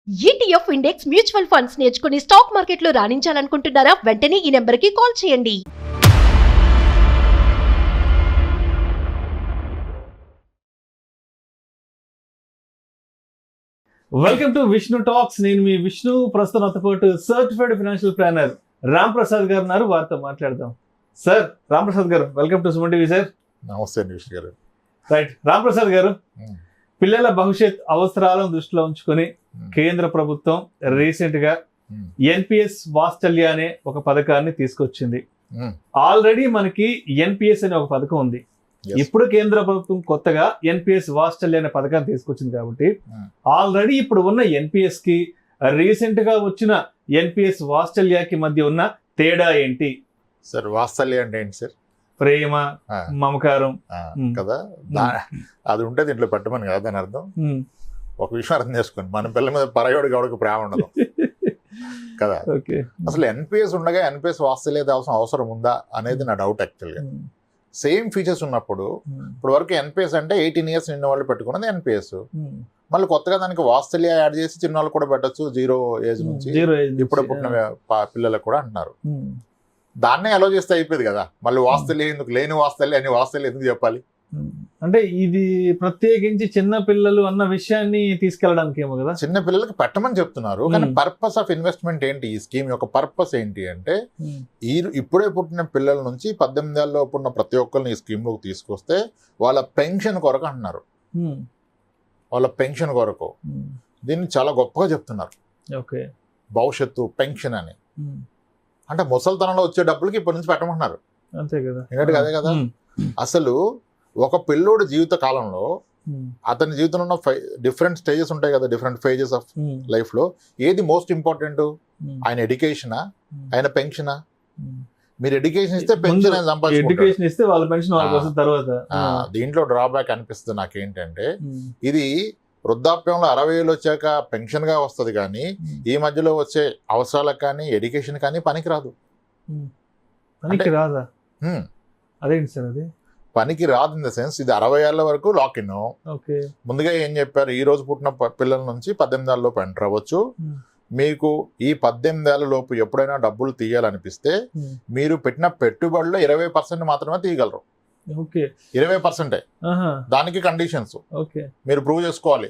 ETF index mutual funds నేర్చుకుని stock మార్కెట్లో రాణించాలనుకుంటున్నారా? వెంటనే ఈ నెంబర్కి కాల్ చేయండి. Welcome to Vishnu talks. నేను మీ విష్ణు. ప్రస్తుతం నాతో పాటు certified financial planner Ram Prasad గారు ఉన్నారు. వారితో మాట్లాడదాం. సార్, రామ్ ప్రసాద్ గారు, welcome to Suman TV. Sir నమస్తే విష్ణు గారు. రైట్. రామ్ ప్రసాద్ గారు, పిల్లల భవిష్యత్ అవసరాలను దృష్టిలో ఉంచుకొని కేంద్ర ప్రభుత్వం రీసెంట్ గా ఎన్పిఎస్ వాత్సల్య అనే ఒక పథకాన్ని తీసుకొచ్చింది. ఆల్రెడీ మనకి ఎన్పిఎస్ అనే ఒక పథకం ఉంది. ఇప్పుడు కేంద్ర ప్రభుత్వం కొత్తగా ఎన్పిఎస్ వాత్సల్య అనే పథకాన్ని తీసుకొచ్చింది కాబట్టి ఆల్రెడీ ఇప్పుడు ఉన్న ఎన్పిఎస్ కి రీసెంట్ గా వచ్చిన ఎన్పిఎస్ వాత్సల్యకి మధ్య ఉన్న తేడా ఏంటి? సార్, వాత్సల్య అంటే ఏంటి సార్? ప్రేమ, మమకారం కదా. అది ఉంటే దీంట్లో పెట్టమని కదా దాని అర్థం. ఒక విషయం అర్థం చేసుకోండి, మన పిల్లల మీద పరయోడు గౌడకు ప్రేమ ఉండదు కదా. అసలు ఎన్పిఎస్ ఉండగా ఎన్పిఎస్ వాత్సల్యత అవసరం ఉందా అనేది నా డౌట్. యాక్చువల్గా సేమ్ ఫీచర్స్ ఉన్నప్పుడు ఇప్పుడు వరకు ఎన్పిఎస్ అంటే 18 years నిన్న వాళ్ళు పెట్టుకున్నది ఎన్పిఎస్. మళ్ళీ కొత్తగా దానికి వాత్సల్య యాడ్ చేసి చిన్న వాళ్ళు కూడా పెట్టచ్చు, 0 age నుంచి ఇప్పుడు పుట్టిన పిల్లలకు కూడా అంటున్నారు. దాన్నే అలో చేస్తే అయిపోయింది కదా. మళ్ళీ వాత్సల్య ఎందుకు, లేని వాత్సల్య అని వాత్సల్య ఎందుకు చెప్పాలి? అంటే ఇది ప్రత్యేకించి చిన్న పిల్లలు అన్న విషయాన్ని తీసుకెళ్ళడానికి ఏమో కదా. చిన్న పిల్లలకి పెట్టమని చెప్తున్నారు, కానీ పర్పస్ ఆఫ్ ఇన్వెస్ట్మెంట్ ఏంటి? ఈ స్కీమ్ యొక్క పర్పస్ ఏంటి అంటే ఇప్పుడే పుట్టిన పిల్లల నుంచి 18 ఏళ్ళలోపు ఉన్న ప్రతి ఒక్కరిని ఈ స్కీమ్ లోకి తీసుకొస్తే వాళ్ళ పెన్షన్ కొరకు అంటున్నారు. వాళ్ళ పెన్షన్ కొరకు దీన్ని చాలా గొప్పగా చెప్తున్నారు. భవిష్యత్తు పెన్షన్ అని అంటే ముసలితనంలో వచ్చే డబ్బులకి ఇప్పటి నుంచి పెట్టమంటున్నారు. అంతే కదా, అదే కదా. అసలు ఒక పిల్లోడి జీవిత కాలంలో అతని జీవితంలో ఉన్న డిఫరెంట్ స్టేజెస్ ఉంటాయి కదా, డిఫరెంట్ ఫేజెస్ ఆఫ్ లైఫ్ లో ఏది మోస్ట్ ఇంపార్టెంట్? ఆయన ఎడ్యుకేషనా, ఆయన పెన్షనా? మీరు ఎడ్యుకేషన్ ఇస్తే పెన్షన్ ఆయన సంపాదించుకుంటారు. దీంట్లో డ్రాబ్యాక్ అనిపిస్తుంది నాకేంటంటే, ఇది వృద్ధాప్యంలో 60 ఏళ్ళు వచ్చాక పెన్షన్ గా వస్తుంది, కానీ ఈ మధ్యలో వచ్చే అవసరాలకు కానీ ఎడ్యుకేషన్ కానీ పనికిరాదు. అదేంటి సార్ అది? పనికి రాదు ఇన్ ద సెన్స్, ఇది 60 ఏళ్ల వరకు లాక్ ఇన్. ముందుగా ఏం చెప్పారు, ఈ రోజు పుట్టిన పిల్లల నుంచి 18 ఏళ్ళలోపు ఎంటర్ అవ్వచ్చు. మీకు ఈ 18 ఏళ్ల లోపు ఎప్పుడైనా డబ్బులు తీయాలనిపిస్తే మీరు పెట్టిన పెట్టుబడిలో 20% మాత్రమే తీయగలరు. 20%. దానికి కండిషన్స్ మీరు ప్రూవ్ చేసుకోవాలి.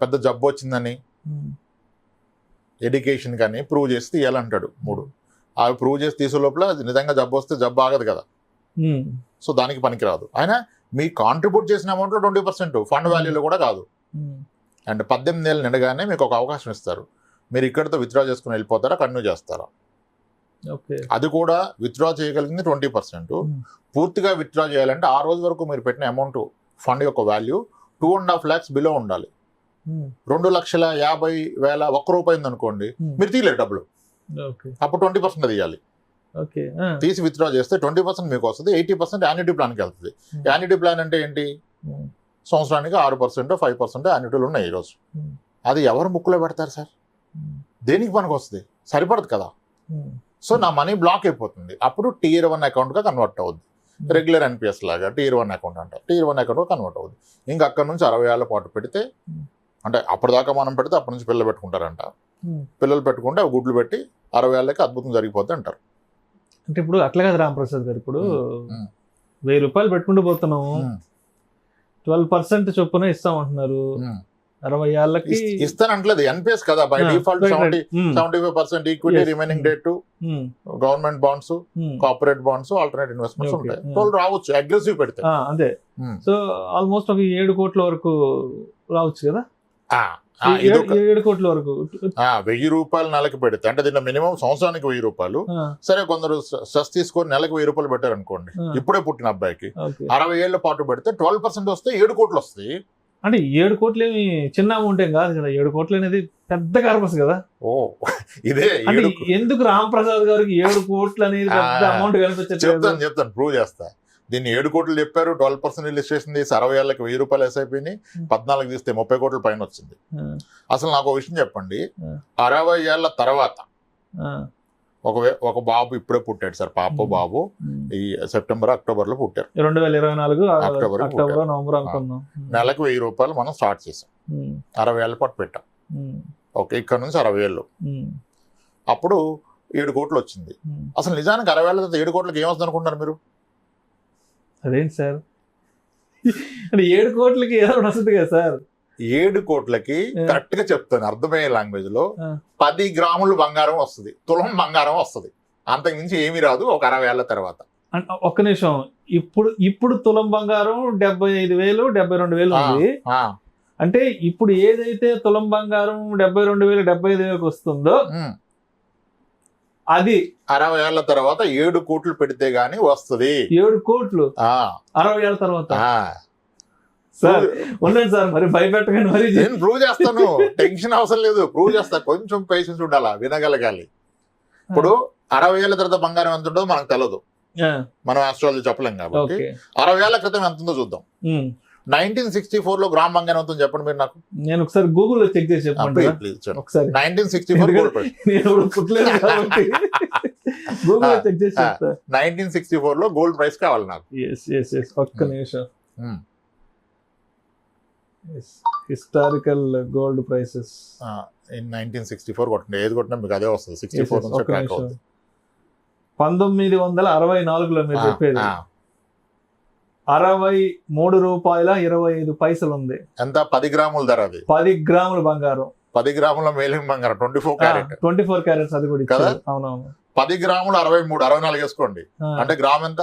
పెద్ద జబ్బు వచ్చిందని, ఎడ్యుకేషన్ కానీ ప్రూవ్ చేసి తీయాలంటాడు 3. అవి ప్రూవ్ చేసి తీసే లోపల నిజంగా జబ్బు వస్తే జబ్బు ఆగదు కదా, సో దానికి పనికిరాదు. అయినా మీ కాంట్రిబ్యూట్ చేసిన అమౌంట్లో 20% ఫండ్ వాల్యూలో కూడా కాదు. అండ్ 18 ఏళ్ళు నిండగానే మీకు ఒక అవకాశం ఇస్తారు. మీరు ఇక్కడితో విత్డ్రా చేసుకుని వెళ్ళిపోతారా, కంటిన్యూ చేస్తారా? అది కూడా విత్డ్రా చేయగలిగింది 20%. పూర్తిగా విత్డ్రా చేయాలంటే ఆ రోజు వరకు మీరు పెట్టిన అమౌంట్ ఫండ్ యొక్క వాల్యూ 2.5 lakhs బిలో ఉండాలి. 2,50,000 ఒక్క రూపాయి ఉందనుకోండి, మీరు తీయలేరు డబ్బులు. అప్పుడు 20% తీయాలి. తీసి విత్డ్రా చేస్తే 20% మీకు వస్తుంది. 80% యాన్యుటీ ప్లాన్కి వెళ్తుంది. యాన్యుటీ ప్లాన్ అంటే ఏంటి? సంవత్సరానికి 6% 5% యాన్యుటీలు ఉన్నాయి ఈరోజు. అది ఎవరు ముక్కులో పెడతారు సార్? దేనికి పనికి వస్తుంది? సరిపడదు కదా. సో నా మనీ బ్లాక్ అయిపోతుంది. అప్పుడు Tier 1 అకౌంట్గా కన్వర్ట్ అవుద్ది. రెగ్యులర్ ఎన్పిఎస్ లాగా Tier 1 అకౌంట్ అంటారు. Tier 1 అకౌంట్గా కన్వర్ట్ అవుద్ది. ఇంకా అక్కడ నుంచి 60 ఏళ్ల పాటు పెడితే, అంటే అప్పటిదాకా మనం పెడితే అప్పటి నుంచి పిల్లలు పెట్టుకుంటారంట. పిల్లలు పెట్టుకుంటే అవి గుడ్లు పెట్టి 60 ఏళ్ళకి అద్భుతం జరిగిపోద్ది అంటారు. అంటే ఇప్పుడు అట్లా కదా రామప్రసాద్ గారు, ఇప్పుడు 1000 రూపాయలు పెట్టుకుంటూ పోతున్నాము, 12% చొప్పున ఇస్తామంటున్నారు. 60 ఏళ్ళకి ఇస్తానంటలేదు. ఎన్పిఎస్ కదా by default. 75% equity, remaining date to government bonds, corporate bonds, alternate investments ఉంటాయి. వాళ్ళు రావచ్చు అగ్రెసివ్ పెడితే. అదే. సో ఆల్మోస్ట్ ఒక 7 కోట్ల వరకు రావచ్చు కదా. 7 కోట్ల వరకు 1000 రూపాయలు నెలకి పెడితే, అంటే దీంట్లో మినిమం సంవత్సరానికి 1000 రూపాయలు. సరే, కొందరు స్ట్రెస్ తీసుకొని నెలకు 1000 రూపాయలు పెట్టారు అనుకోండి, ఇప్పుడే పుట్టిన అబ్బాయికి 60 ఏళ్ల పాటు పెడితే 12% వస్తే 7 కోట్లు వస్తాయి. అంటే 7 కోట్లు ఏమి చిన్న అమౌంట్ ఏం కాదు కదా. 7 కోట్లు అనేది పెద్ద కార్పస్ కదా. ఇదే ఎందుకు రామప్రసాద్ గారికి 7 కోట్లు అనేది పెద్ద అమౌంట్ కనిపించదు? చెప్తాను, ప్రూవ్ చేస్తా. దీన్ని 7 కోట్లు చెప్పారు, 12% రిజిస్ట్రేషన్ తీసి 60 ఏళ్ళకి 1000 రూపాయలు వేసైపోయినాయి. 14 తీస్తే 30 కోట్ల పైన వచ్చింది. అసలు నాకు ఒక విషయం చెప్పండి, 60 ఏళ్ల తర్వాత ఒక బాబు ఇప్పుడే పుట్టాడు సార్, పాప బాబు ఈ సెప్టెంబర్ అక్టోబర్ లో పుట్టారు. 2024 అక్టోబర్ నవంబర్ అనుకున్నాం. నెలకు 1000 రూపాయలు మనం స్టార్ట్ చేసాం, 60 ఏళ్ల పాటు పెట్టాం. ఓకే, ఇక్కడ నుంచి 60,000. అప్పుడు 7 కోట్లు వచ్చింది. అసలు నిజానికి 60,000 తర్వాత 7 కోట్లకి ఏమొస్తుంది అనుకుంటున్నారు మీరు? అదేంటి సార్, అంటే 7 కోట్లకి ఏదో వస్తుంది కదా సార్? 7 కోట్లకి కరెక్ట్ గా చెప్తాను అర్థమయ్యే లాంగ్వేజ్ లో 10 గ్రాములు బంగారం వస్తుంది, తులం బంగారం వస్తుంది. అంతకు మించి ఏమీ రాదు ఒక 60 ఏళ్ల తర్వాత. ఒక్క నిమిషం, ఇప్పుడు తులం బంగారం 75,000 72,000 ఉంది. అంటే ఇప్పుడు ఏదైతే తులం బంగారం 72,000 75,000 వస్తుందో అది 60 ఏళ్ల తర్వాత 7 కోట్లు పెడితే గానీ వస్తుంది. 7 కోట్లు 60 ఏళ్ల తర్వాత? సార్ ఉండండి సార్, మరి భయపెట్టకండి. మరి నేను ప్రూవ్ చేస్తాను, టెన్షన్ అవసరం లేదు, ప్రూవ్ చేస్తా. కొంచెం పేషెన్స్ ఉండాలా, వినగలగాలి. ఇప్పుడు 60 ఏళ్ల తర్వాత బంగారం ఎంత ఉంటుందో మనకు తెలియదు, మనం ఆస్ట్రాలజీ చెప్పలేం. కాబట్టి 60 ఏళ్ల క్రితం ఎంత ఉందో చూద్దాం. 1964 లో గ్రామ్ బంగారం ఎంత చెప్పండి మీరు నాకు. నేను ఒకసారి గూగుల్లో చెక్ చేసి చెప్పండి. 1964 లో గోల్డ్ ప్రైస్ కావాలి నాకు. ఒక్క నిమిషం. హిస్టారికల్ గోల్డ్ ప్రైసెస్ ఇన్ 1964 కొట్టండి, ఏది కొట్టినా మీకు అదే వస్తుంది. 64 నుంచి ట్రాక్ అవుతుంది. 1964లో మీరు చెప్పేది 63 రూపాయల 25 పైసలు ఉంది. ఎంత? 10 గ్రాముల ధర. అది 10 గ్రాముల బంగారం, 10 గ్రాముల మేలిం బంగారం, 24 క్యారెట్స్. అది కూడా కదా? అవునవును. 10 గ్రాములు 63, 64 వేసుకోండి. అంటే గ్రామ్ ఎంత?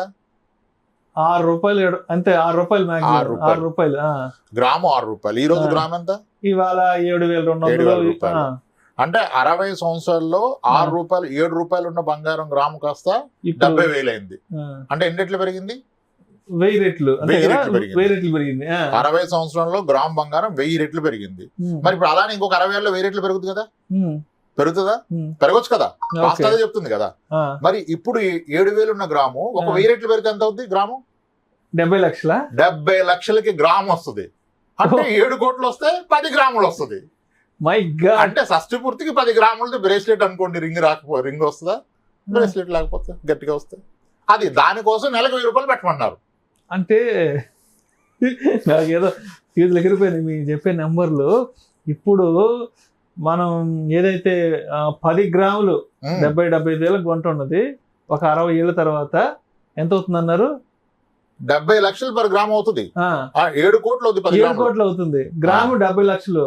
6 రూపాయలు. అంతే, 6 రూపాయలు మ్యాక్సిమం. 6 రూపాయలు గ్రాము. 6 రూపాయలు. ఈ రోజు గ్రామ్ ఎంత? ఇవాళ 7,200 రూపాయలు. అంటే 60 సంవత్సరాల్లో 6 రూపాయలు 7 రూపాయలు ఉన్న బంగారం గ్రాము కాస్త 70,000 అయింది. అంటే ఎన్ని రెట్లు పెరిగింది? 1000 రెట్లు. 1000 రెట్లు పెరిగింది. 60 సంవత్సరంలో గ్రామ్ బంగారం 1000 రెట్లు పెరిగింది. మరి ఇప్పుడు అలానే ఇంకొక 60 ఏళ్ళలో 1000 రెట్లు పెరుగుతుంది కదా? పెరుగుతుందా? పెరగొచ్చు కదా, కాస్త చెప్తుంది కదా. మరి ఇప్పుడు 7,000 ఉన్న గ్రాము ఒక 1000 రెట్లు పెరిగితే ఎంత అవుతుంది గ్రాము? 70 లక్షల. 70 లక్షలకి గ్రామ్ వస్తుంది. అంటే 7 కోట్లు వస్తే 10 గ్రాములు వస్తుంది. My God. అంటే షష్టి పూర్తికి 10 గ్రాములది బ్రేస్లెట్ అనుకోండి. రింగ్ వస్తుందా? బ్రేస్లెట్ లేకపోతే గట్టిగా వస్తుంది. అది దానికోసం నెలకు 1000 రూపాయలు పెట్టమన్నారు. అంటే నాకేదో ఫీజులు ఎగిరిపోయినాయి మీరు చెప్పే నెంబర్లు. ఇప్పుడు మనం ఏదైతే 10 గ్రాములు 70-75 వేలకు కొంట ఉన్నది, ఒక 60 ఏళ్ళ తర్వాత ఎంత అవుతుంది అన్నారు? 70 లక్షలు పర్ గ్రామ్ అవుతుంది. 7 కోట్లు అవుతుంది. 7 కోట్లు అవుతుంది. గ్రాము 70 లక్షలు.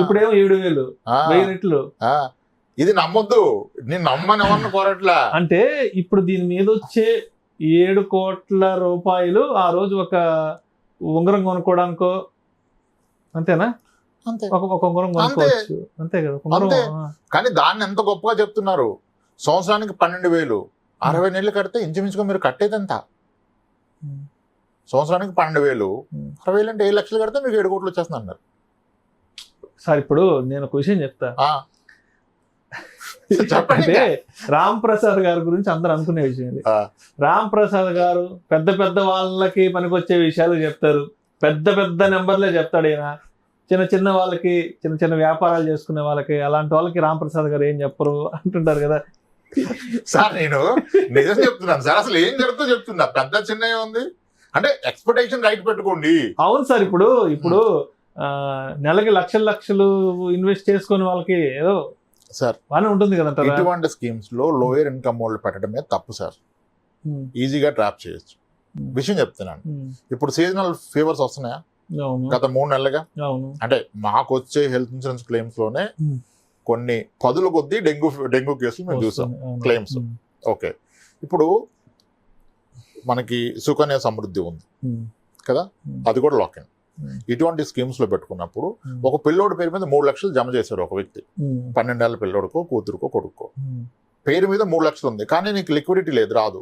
ఇప్పుడేమో 7,000. 1000 రెట్లు. ఇది నమ్మొద్దు, నేను నమ్మని ఎవరిని కోరట్లా. అంటే ఇప్పుడు దీని మీద వచ్చే 7 కోట్ల రూపాయలు ఆ రోజు ఒక ఉంగరం కొనుక్కోవడానికో అంతేనా? ఒక ఉంగరం కొనుక్కోవచ్చు, అంతే కదా? కానీ దాన్ని ఎంత గొప్పగా చెప్తున్నారు. సంవత్సరానికి 12,000, 60 నెలలు కడితే ఇంచుమించుగా మీరు కట్టేది ఎంత? సంవత్సరానికి 12,000, 60,000 అంటే 7 లక్షలు కడితే మీకు 7 కోట్లు వచ్చేస్తుంది అన్నారు. సార్ ఇప్పుడు నేను ఒక విషయం చెప్తా. చెప్పండి. రామ్ ప్రసాద్ గారి గురించి అందరు అనుకునే విషయం ఇది. రామ్ ప్రసాద్ గారు పెద్ద పెద్ద వాళ్ళకి పనికొచ్చే విషయాలు చెప్తారు, పెద్ద పెద్ద నెంబర్లే చెప్తాడు. ఈయన చిన్న చిన్న వాళ్ళకి, చిన్న చిన్న వ్యాపారాలు చేసుకునే వాళ్ళకి, అలాంటి వాళ్ళకి రామ్ ప్రసాద్ గారు ఏం చెప్పరు అంటుంటారు కదా. సార్ నేను నిజం చెప్తున్నాను సార్, అసలు ఏం జరుగుతుందో చెప్తున్నా. పెద్ద చిన్న ఉంది అంటే ఎక్స్పెక్టేషన్ రైట్ పెట్టుకోండి. అవును సార్. ఇప్పుడు నెలకి లక్షలు ఇన్వెస్ట్ చేసుకునే వాళ్ళకి ఏదో సార్ బాగానే ఉంటుంది కదా. ఇటువంటి స్కీమ్స్ లో లోయర్ ఇన్కమ్ వాళ్ళు పెట్టడమే తప్పు సార్. ఈజీగా ట్రాప్ చేయొచ్చు. విషయం చెప్తున్నాను. ఇప్పుడు సీజనల్ ఫీవర్స్ వస్తున్నాయా గత 3 నెలలుగా? అంటే మాకు వచ్చే హెల్త్ ఇన్సూరెన్స్ క్లెయిమ్స్ లోనే కొన్ని 10ల కొద్దీ డెంగ్యూ కేసులు మేము చూసాం క్లెయిమ్స్. ఓకే, ఇప్పుడు మనకి సుకన్య సమృద్ధి ఉంది కదా, అది కూడా లాక్ ఇన్. ఇటువంటి స్కీమ్స్ లో పెట్టుకున్నప్పుడు ఒక పిల్లోడి పేరు మీద 3 లక్షలు జమ చేశారు ఒక వ్యక్తి. 12 ఏళ్ల పిల్లోడికో, కూతురుకో, కొడుకో పేరు మీద 3 లక్షలు ఉంది. కానీ నీకు లిక్విడిటీ లేదు, రాదు.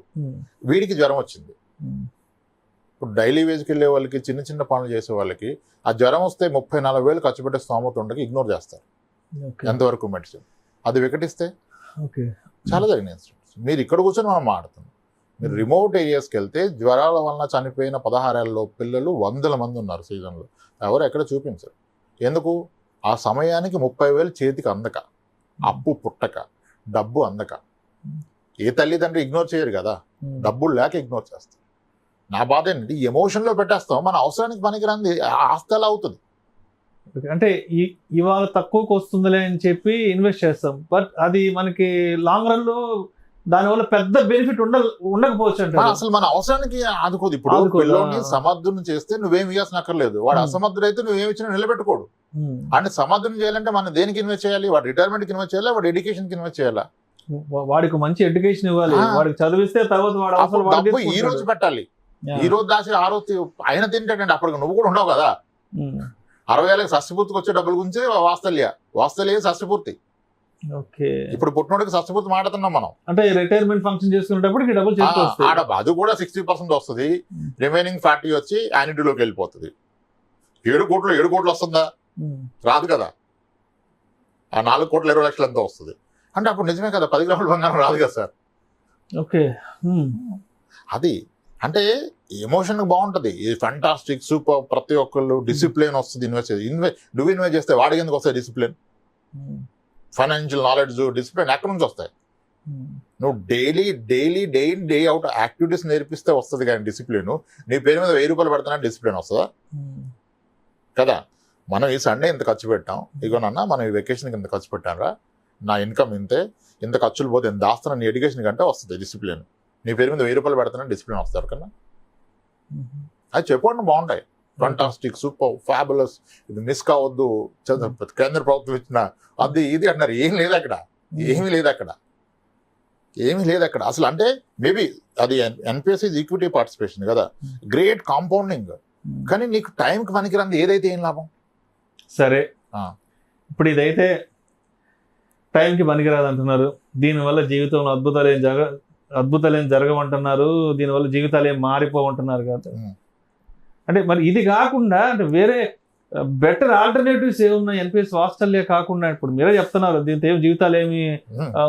వీడికి జ్వరం వచ్చింది. ఇప్పుడు డైలీ వేజ్కి వెళ్ళే వాళ్ళకి, చిన్న చిన్న పనులు చేసే వాళ్ళకి ఆ జ్వరం వస్తే 30-40 వేలు ఖర్చు పెట్టే స్తోమత ఉండగా ఇగ్నోర్ చేస్తారు. ఎంతవరకు మెడిసిన్ అది వికటిస్తే చాలా జరిగిన ఇన్సిడెంట్స్. మీరు ఇక్కడ కూర్చొని మనం మాట్లాడుతున్నాం. మీరు రిమోట్ ఏరియాస్కి వెళ్తే జ్వరాల వలన చనిపోయిన 16 ఏళ్ళ పిల్లలు 100 మంది ఉన్నారు సీజన్లో. ఎవరు ఎక్కడ చూపించారు. ఎందుకు? ఆ సమయానికి 30,000 చేతికి అందక, అప్పు పుట్టక, డబ్బు అందక. ఏ తల్లిదండ్రి ఇగ్నోర్ చేయరు కదా, డబ్బులు లేక ఇగ్నోర్ చేస్తారు. నా బాధ ఏంటి, ఎమోషన్లో పెట్టేస్తాం. మన అవసరానికి పనికిరాంది ఆస్తి ఎలా అవుతుంది? అంటే ఇవాళ తక్కువకి వస్తుందిలే అని చెప్పి ఇన్వెస్ట్ చేస్తాం, బట్ అది మనకి లాంగ్ రన్ లో దానివల్ల పెద్ద బెనిఫిట్ ఉండకపోవచ్చు అంటే అసలు మన అవసరానికి ఆదుకోదు. ఇప్పుడు పిల్లోని సమర్థుని చేస్తే నువ్వేం ఇవ్వాల్సిన అక్కర్లేదు, వాడు అసమర్థుడైతే నువ్వేమి ఇచ్చినా నిలబెట్టుకోడు. అంటే సమర్థుని చేయాలంటే మనం దేనికి ఇన్వెస్ట్ చేయాలి? వాడు రిటైర్మెంట్ కి ఇన్వెస్ట్ చేయాలా, వాడు ఎడ్యుకేషన్ కి ఇన్వెస్ట్ చేయాలా? వాడికి మంచి ఎడ్యుకేషన్ ఇవ్వాలి, వాడికి చదివిస్తే తర్వాత డబ్బు ఈ రోజు పెట్టాలి, ఈ రోజు దాచి ఆ రోజు ఆయన తింటాడంటే అప్పటికి నువ్వు కూడా ఉండవు కదా. 60 ఏళ్ళకి షష్టిపూర్తికి వచ్చే డబ్బుల గురించి వాస్తల్య షష్టిపూర్తి. ఇప్పుడు పుట్టినోడికి షష్టిపూర్తి మాట్లాడుతున్నాం మనం. అంటే రిటైర్మెంట్ ఫంక్షన్ చేసుకునేటప్పుడు డబ్బులు అది కూడా 60% వస్తుంది, రిమైనింగ్ 40 వచ్చి యాన్యుటీలోకి వెళ్ళిపోతుంది. 7 కోట్లు వస్తుందా? రాదు కదా. ఆ 4,20,00,000 ఎంతో వస్తుంది అంటే అప్పుడు నిజమే కదా, 10 గ్రాముల బంగారం రాదు కదా సార్. ఓకే, అది అంటే ఎమోషన్ బాగుంటది, ఫంటాస్టిక్ సూపర్. ప్రతి ఒక్కళ్ళు డిసిప్లిన్ వస్తుంది. నువ్వు ఇన్వెస్ట్ చేస్తే వాడికి ఎందుకు వస్తాయి డిసిప్లిన్? ఫైనాన్షియల్ నాలెడ్జ్, డిసిప్లిన్ ఎక్కడి నుంచి వస్తాయి? నువ్వు డే అవుట్ యాక్టివిటీస్ నేర్పిస్తే వస్తుంది కానీ డిసిప్లిన్. నీ పేరు మీద 1000 రూపాయలు పెడతానా డిసిప్లిన్ వస్తుందా? కదా. మనం ఈ సండే ఇంత ఖర్చు పెట్టాం, ఇగోనన్నా మనం ఈ వెకేషన్కి ఇంత ఖర్చు పెట్టానరా, నా ఇన్కమ్ ఇంత ఖర్చులు పోతే ఎంత దాస్తున్నా నీ ఎడ్యుకేషన్ కంటే వస్తుంది డిసిప్లిన్. నీ పేరు మీద 1000 రూపాయలు పెడతానా డిసిప్లిన్ వస్తారు కన్నా. అది చెప్పండి బాగుంటాయి, ఫంటాస్టిక్ సూపర్ ఫ్యాబులస్, ఇది మిస్ కావద్దు, కేంద్ర ప్రభుత్వం ఇచ్చిన అది ఇది అంటున్నారు. ఏమీ లేదు అక్కడ అసలు. అంటే మేబీ అది ఎన్పిఎస్ ఈక్విటీ పార్టిసిపేషన్ కదా, గ్రేట్ కాంపౌండింగ్. కానీ నీకు టైంకి పనికిరంది ఏదైతే ఏం లాభం? సరే, ఇప్పుడు ఇదైతే టైంకి పనికిరాదు అంటున్నారు, దీనివల్ల జీవితంలో అద్భుతాలు ఏం జరగమంటున్నారు, దీనివల్ల జీవితాలు ఏం మారిపోమంటున్నారు కదా. అంటే మరి ఇది కాకుండా అంటే వేరే బెటర్ ఆల్టర్నేటివ్స్ ఏమున్నాయి ఎన్పిఎస్ వాత్సల్య కాకుండా? ఇప్పుడు మీరే చెప్తున్నారు దీంతో ఏం జీవితాలు ఏమి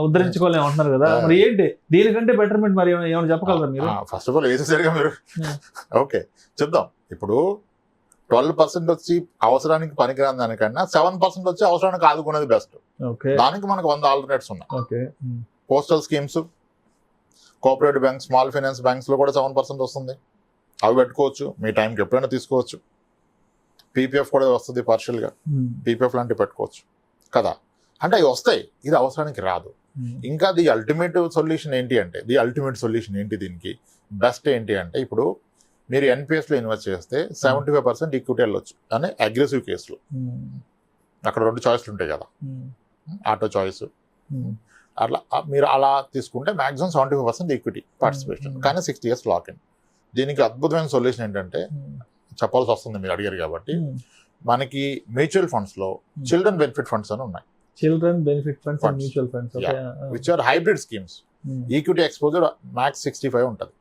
ఉద్ధరించుకోలేము అంటున్నారు కదా, మరి ఏంటి దీనికంటే బెటర్మెంట్? మరి ఏమైనా చెప్పగలరా మీరు? ఫస్ట్ ఆఫ్ ఆల్ వేసేసరిగా మీరు ఓకే చెప్దాం. ఇప్పుడు 12% వచ్చి అవసరానికి పనికిరాని దానికన్నా 7% వచ్చి అవసరానికి ఆదుకునేది బెస్ట్. దానికి మనకు 100 ఆల్టర్నేట్స్ ఉన్నాయి. Postal schemes, cooperative banks, small finance banks లో కూడా 7% వస్తుంది, అవి పెట్టుకోవచ్చు. మీ టైంకి ఎప్పుడైనా తీసుకోవచ్చు. పీపీఎఫ్ కూడా వస్తుంది పార్షియల్గా, పీపీఎఫ్ లాంటివి పెట్టుకోవచ్చు కదా. అంటే అవి వస్తాయి, ఇది అవసరానికి రాదు. ఇంకా ది అల్టిమేట్ సొల్యూషన్ ఏంటి దీనికి బెస్ట్ ఏంటి అంటే, ఇప్పుడు మీరు ఎన్పిఎస్లో ఇన్వెస్ట్ చేస్తే 75% ఈక్విటీ వెళ్ళొచ్చు అని అగ్రెసివ్ కేసులో. అక్కడ 2 చాయిస్లు ఉంటాయి కదా, ఆటో చాయిస్. అట్లా మీరు అలా తీసుకుంటే మాక్సిమం 75% ఈక్విటీ పార్టిసిపేషన్, కానీ 60 years లాక్ ఇన్. దీనికి అద్భుతమైన సొల్యూషన్ ఏంటంటే, చెప్పాల్సి వస్తుంది మీరు అడిగారు కాబట్టి, మనకి మ్యూచువల్ ఫండ్స్ లో చిల్డ్రన్ బెనిఫిట్ ఫండ్స్ అని ఉన్నాయి. Children benefit funds and mutual funds, which are hybrid schemes. Equity exposure max 65 ఉంటుంది.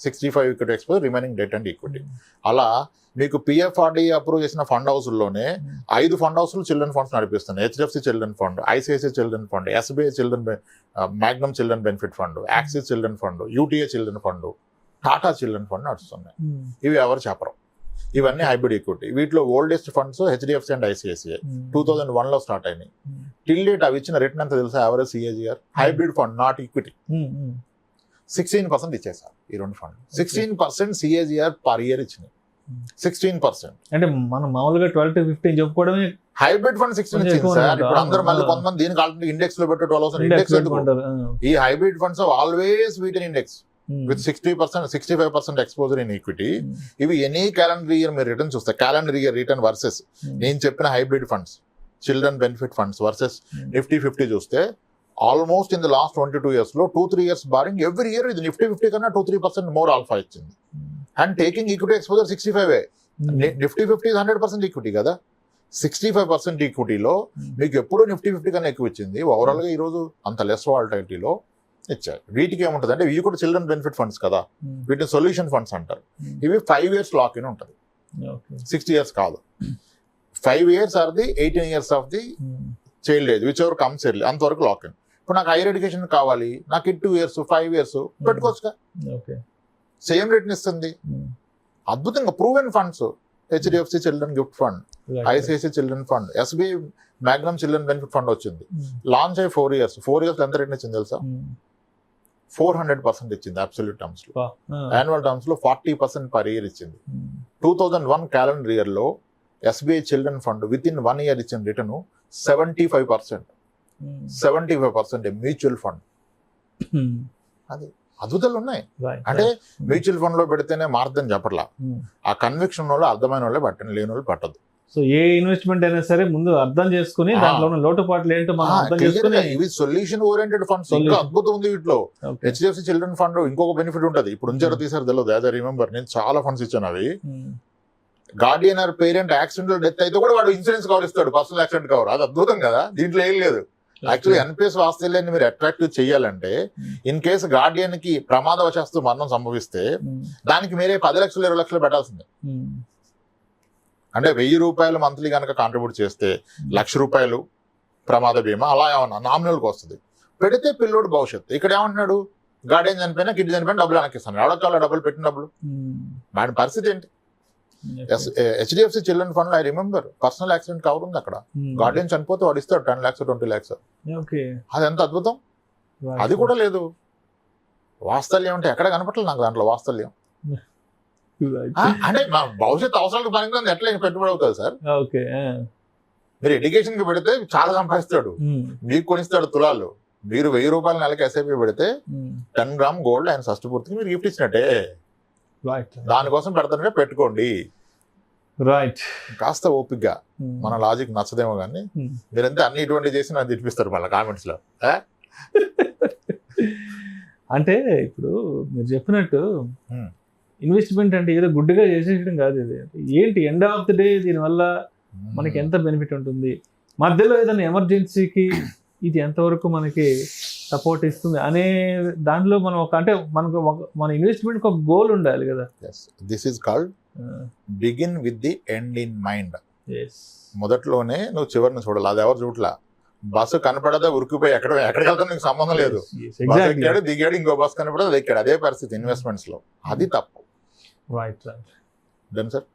65 equity exposure, remaining debt and equity. అలా మీకు పిఎఫ్ఆర్డి అప్రూవ్ చేసిన ఫండ్ హౌస్లోనే 5 ఫండ్ హౌస్లు చిల్డ్రన్ ఫండ్స్ నడిపిస్తున్నాయి. HDFC children fund, ICICI children fund, SBI children, Magnum children benefit fund, Axis children fund, UTI children fund, Tata children fund నడుస్తున్నాయి. ఇవి ఎవరు చెప్పరు, ఇవన్నీ హైబ్రిడ్ ఈక్విటీ. వీటిలో oldest funds HDFC and ICICI 2001 లో స్టార్ట్ అయినాయి. టిల్ డేట్ అవి ఇచ్చిన రిటర్న్ ఎంత తెలుసా? Average CAGR, hybrid fund not equity, 16% ఇచ్చేసారు ఈ 2 ఫండ్. 16% సిఏజిఆర్ పర్ ఇయర్ ఇచ్చినాయి. 16% అంటే మనం మామూలుగా 12 to 15 చెప్పుకోవడమే. హైబ్రిడ్ ఫండ్ 16 ఇచ్చింది సార్. ఇప్పుడు అందరూ మళ్ళీ కొంతమంది దీనికి ఆల్రెడీ ఇండెక్స్ లో పెట్టే 12% ఇండెక్స్. ఈ hybrid funds always wheat in index with 60%, 65% exposure in equity. ఇవి ఎనీ క్యాలెండర్ ఇయర్ మీరు రిటర్న్ చూస్తే, క్యాలెండర్ ఇయర్ రిటర్న్ వర్సెస్ నేను చెప్పిన hybrid funds, children benefit funds versus Nifty 50 చూస్తే, almost in the last 22 years లో 2-3 years barring every year ఇది Nifty 50 కన్నా 2-3% more alpha ఇచ్చింది. And taking equity exposure 65. Nifty 50 100% equity కదా. 65% ఈక్విటీలో మీకు ఎప్పుడూ నిఫ్టీ 50 కన్నా ఎక్కువ ఇచ్చింది. ఓవరాల్ గా ఈ రోజు అంత లెస్ వాలటిలిటీలో ఇచ్చారు. వీటికి ఏముంటుంది అంటే, ఇవి కూడా చిల్డ్రన్ బెనిఫిట్ ఫండ్స్ కదా, వీటిని సొల్యూషన్ ఫండ్స్ అంటారు. ఇవి 5 years లాక్ ఇన్ ఉంటుంది, 60 years కాదు. 5 years or the 18 years of the child age, which ever comes early, అంతవరకు లాక్ ఇన్. ఇప్పుడు నాకు హైయర్ ఎడ్యుకేషన్ కావాలి, నాకు 2 years 5 years పెట్టుకోవచ్చుగా, సేమ్ రేట్ని ఇస్తుంది. అద్భుతంగా proven funds, HDFC children gift fund, ICICI children fund, SBI Magnum children benefit fund వచ్చింది. Launch అయ్యి 4 years ఎంత రేట్ ఇచ్చింది తెలుసా? 400% ఇచ్చింది అబ్సల్యూట్ టర్మ్స్ లో. యాన్యువల్ టర్మ్స్ లో 40% పర్ ఇయర్ ఇచ్చింది. 2001 క్యాలెండర్ ఇయర్ లో SBI children fund with in 1 year ఇచ్చిన రిటర్న్ 75%. 75% mutual fund. అది అద్భుతాలు ఉన్నాయి. అంటే మ్యూచువల్ ఫండ్ లో పెడితేనే మారుద్దని చెప్పట్లా, ఆ కన్విక్షన్ వాళ్ళు అర్థమైన వాళ్ళే పట్టండి, లేని వాళ్ళు పట్టదు. సో ఏ ఇన్వెస్ట్మెంట్ అయినా సరే ముందు అర్థం చేసుకుని దాంట్లో ఉన్న లోటుపాట్లు ఏంటో మనం అర్థం చేసుకుని ఇవి సొల్యూషన్ ఓరియంటెడ్ ఫండ్స్. ఇంకా అద్భుతం ఉంది వీటిలో. హెచ్డిఎఫ్సి చిల్డ్రన్ ఫండ్ ఇంకొక బెనిఫిట్ ఉంటుంది, ఇప్పుడు ఉంచారో తీసారో తెలియదు, యాజ్ రిమెంబర్ నేను చాలా ఫండ్స్ ఇచ్చాను. అవి guardian or parent accidental death అయితే కూడా వాడు ఇన్సూరెన్స్ కవర్ ఇస్తాడు, పర్సనల్ యాక్సిడెంట్ కవర్. అది అద్భుతం కదా, దీంట్లో ఏం లేదు. యాక్చువల్లీ ఎన్పిఎస్ వాత్సల్యాన్ని మీరు అట్రాక్టివ్ చేయాలంటే ఇన్ కేసు గార్డియన్ కి ప్రమాదవశాత్తు మరణం సంభవిస్తే దానికి మీరే 10 లక్షలు 20 లక్షలు పెట్టాల్సిందే. అంటే 1000 రూపాయలు మంత్లీ కనుక కాంట్రిబ్యూట్ చేస్తే 1,00,000 రూపాయలు ప్రమాద బీమా అలా ఏమన్నా నామినల్కి వస్తుంది. పెడితే పిల్లోడు భవిష్యత్తు. ఇక్కడ ఏమంటున్నాడు, గార్డియన్ చనిపోయినా కిడ్ చనిపోయినా డబ్బులు వెనక్కిస్తాను. ఎవడొక్క డబ్బులు పెట్టిన డబ్బులు వాడి పరిస్థితి ఏంటి? HDFC children fund I remember personal accident cover ఉంది అక్కడ. గార్డియన్ చనిపోతే వాడు ఇస్తాడు 10 lakhs 20 lakhs. అది ఎంత అద్భుతం. అది కూడా లేదు. వాత్సల్యం అంటే ఎక్కడ కనపట్లేదు నాకు దాంట్లో వాత్సల్యం. అంటే మా భవిష్యత్ అవసరాలకు పనికి ఎట్లా పెట్టుబడి అవుతుంది సార్. మీరు ఎడ్యుకేషన్ కి పెడితే చాలా సంపాదిస్తాడు, మీకు కొనిస్తాడు తులాలు. మీరు 1000 రూపాయల నెలకి ఎస్ఐపి పెడితే 10 grams గోల్డ్ ఆయన షష్ఠపూర్తికి మీరు గిఫ్ట్ ఇచ్చినట్టే. దానికోసం పెడతానంటే పెట్టుకోండి. రైట్. కాస్త ఓపిక్గా, మన లాజిక్ నచ్చదేమో కానీ మీరంతా అన్ని ఇటువంటి చేసి నాకు తినిపిస్తారు మళ్ళీ కామెంట్స్ లో. అంటే ఇప్పుడు మీరు చెప్పినట్టు ఇన్వెస్ట్మెంట్ అంటే ఏదో గుడ్డుగా చేసేయడం కాదు. ఇది ఏంటి ఎండ్ ఆఫ్ ది డే దీనివల్ల మనకి ఎంత బెనిఫిట్ ఉంటుంది, మధ్యలో ఏదైనా ఎమర్జెన్సీకి ఇది ఎంతవరకు మనకి సపోర్ట్ ఇస్తుంది అనే దాంట్లో మనం అంటే మనకు మన ఇన్వెస్ట్మెంట్ ఒక గోల్ ఉండాలి కదా. This is called begin with the end in mind. మొదట్లోనే నువ్వు చివరిని చూడాలి, అది ఎవరు చూడలా. బస్సు కనపడదా ఉరికిపోయి ఎక్కడికి వెళ్తాం నీకు సంబంధం లేదు. ఎక్కాడు దిగాడు, ఇంకో బస్సు కనపడదు అది ఎక్కాడు. అదే పరిస్థితి ఇన్వెస్ట్మెంట్స్ లో, అది తప్పు. Right right done sir.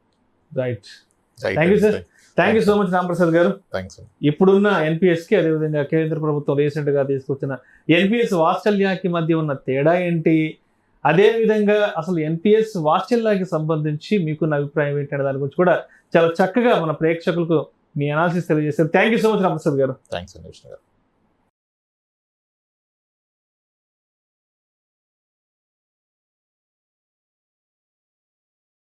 Right. Thank you sir. Thank you so much Ramprasad గారు. థ్యాంక్స్. ఇప్పుడున్న ఎన్పిఎస్కి అదేవిధంగా కేంద్ర ప్రభుత్వం రీసెంట్గా తీసుకొచ్చిన ఎన్పిఎస్ వాత్సల్యాకి మధ్య ఉన్న తేడా ఏంటి, అదేవిధంగా అసలు ఎన్పిఎస్ వాత్సల్యాకి సంబంధించి మీకున్న అభిప్రాయం ఏంటనే దాని గురించి కూడా చాలా చక్కగా మన ప్రేక్షకులకు మీ అనాలిసిస్ తెలియజేశారు. Thank you so much Ramprasad గారు. థ్యాంక్స్ అండి విష్ణు గారు.